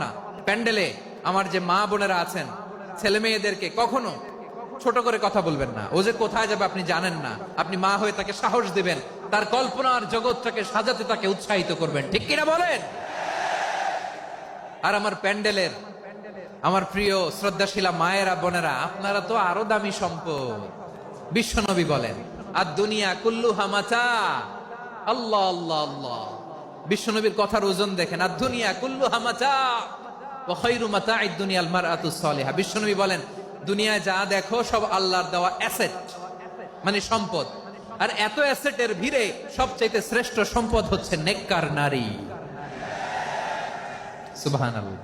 না। প্যান্ডেলে আমার যে মা বোনেরা আছেন, ছেলে মেয়েদেরকে কখনো ছোট করে কথা বলবেন না। ও যে কোথায় যাবে আপনি জানেন না। আপনি মা হয়ে তাকে সাহস দিবেন, তার কল্পনার জগৎটাকে সাজাতে তাকে উৎসাহিত করবেন, ঠিক কিনা বলেন? আর আমার প্যান্ডেলের আমার প্রিয় শ্রদ্ধাশীলা মায়েরা বোনেরা, আপনারা তো আরো দামি সম্পদ। বিশ্বনবী বলেন, আর দুনিয়া কুল্লুহা মাতা। আল্লাহ আল্লাহ আল্লাহ, বিশ্বনবীর কথার ওজন দেখেন। আর দুনিয়া কুল্লুহা মাতা ওয়া খায়রু মাতা'আদ দুনিয়াল মারআতুস সালিহা। বিশ্বনবী বলেন, দুনিয়ায় যা দেখো সব আল্লাহর দেওয়া অ্যাসেট, মানে সম্পদ। আর এত অ্যাসেটের ভিড়ে সবচাইতে শ্রেষ্ঠ সম্পদ হচ্ছে নেককার নারী। সুবহানাল্লাহ।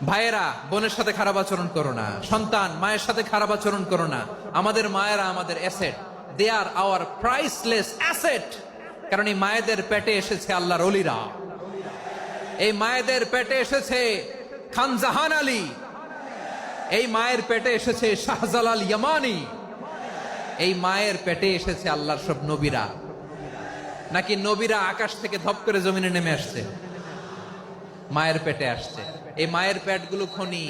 ভাইয়েরা বোনের সাথে খারাপ আচরণ করো না, সন্তান মায়ের সাথে খারাপ আচরণ করো না। আমাদের মায়েরা আমাদের asset, they are our priceless asset. কারণ এই মায়েদের পেটে এসেছে আল্লাহর ওলিরা, এই মায়েদের পেটে এসেছে খান জাহান আলী, এই মায়ের পেটে এসেছে শাহজালাল ইয়ামানি, এই মায়ের পেটে এসেছে আল্লাহর সব নবীরা। নাকি নবীরা আকাশ থেকে ধপ করে জমিনে নেমে আসছে? মায়ের পেটে আসছে। এই মায়ের পেটগুলো খনি।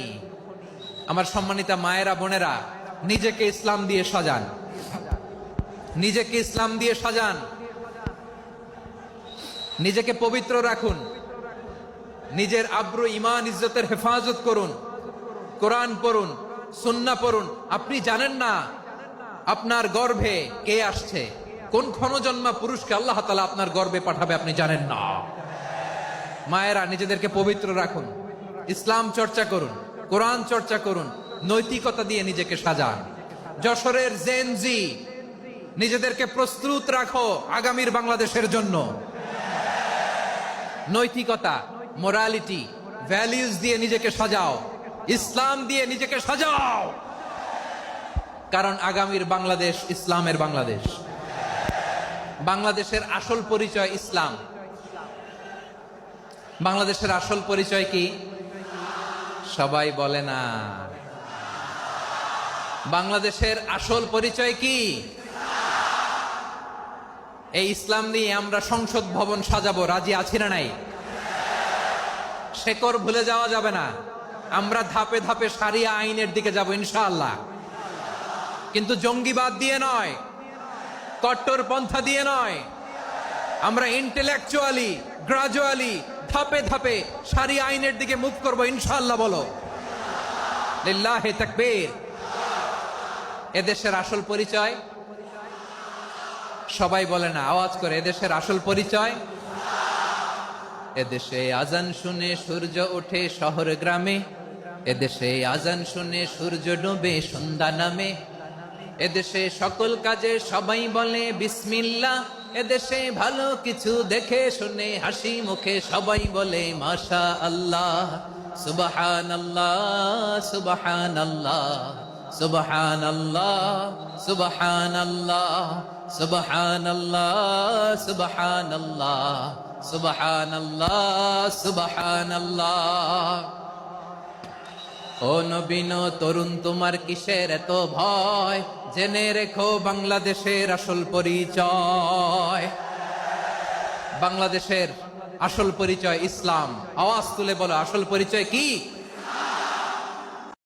আমার সম্মানিতা মায়েরা বোনেরা, নিজেকে ইসলাম দিয়ে সাজান, নিজেকে ইসলাম দিয়ে সাজান, নিজেকে পবিত্র রাখুন, নিজের আব্রু ইমান ইজ্জতের হেফাজত করুন, কোরআন পড়ুন, সুন্নাহ পড়ুন। আপনি জানেন না আপনার গর্ভে কে আসছে, কোন ক্ষণজন্মা পুরুষকে আল্লাহ তাআলা আপনার গর্ভে পাঠাবে আপনি জানেন না। মায়েরা নিজেদেরকে পবিত্র রাখুন, ইসলাম চর্চা করুন, কোরআন চর্চা করুন, নৈতিকতা দিয়ে নিজেকে সাজান। যশোরের জেনজি, নিজেদেরকে প্রস্তুত রাখো আগামীর বাংলাদেশের জন্য। নৈতিকতা, মোরালিটি, ভ্যালিউজ দিয়ে নিজেকে সাজাও, ইসলাম দিয়ে নিজেকে সাজাও। কারণ আগামীর বাংলাদেশ ইসলামের বাংলাদেশ। বাংলাদেশের আসল পরিচয় ইসলাম। বাংলাদেশের আসল পরিচয় কি? সবাই বলে না। বাংলাদেশের আসল পরিচয় কি? এই ইসলাম নিয়ে আমরা সংসদ ভবন সাজাবো, রাজি আছি না নাই? শেকড় ভুলে যাওয়া যাবে না। আমরা ধাপে ধাপে শারিয়া আইনের দিকে যাব ইনশাআল্লাহ, কিন্তু জঙ্গিবাদ দিয়ে নয়, কট্টর পন্থা দিয়ে নয়। আমরা ইন্টেলেকচুয়ালি, গ্রাজুয়ালি, ধাপে ধাপে শারিয়া আইনের দিকে মুভ করবো ইনশাআল্লাহ। বলো লিল্লাহি তাকবীর। এদেশের আসল পরিচয় সবাই বলে না, আওয়াজ করে, এদেশের আসল পরিচয়। এদেশে আজান শুনে সূর্য ওঠে শহর গ্রামে, এদেশে আজান শুনে সূর্য ডুবে সন্ধ্যা নামে, এদেশে সকল কাজে সবাই বলে বিসমিল্লাহ, এদেশে ভালো কিছু দেখে শুনে হাসি মুখে সবাই বলে মাশা আল্লাহ, সুবহানাল্লাহ সুবহানাল্লাহ সুবহানাল্লাহ সুবহানাল্লাহ সুবহানাল্লাহ সুবহানাল্লাহ সুবহানাল্লাহ সুবহানাল্লাহ। ও নবীন তরুণ, তোমার কিসের এত ভয়? জেনে রেখো বাংলাদেশের আসল পরিচয়। বাংলাদেশের আসল পরিচয় ইসলাম। আওয়াজ তুলে বলো, আসল পরিচয় কি?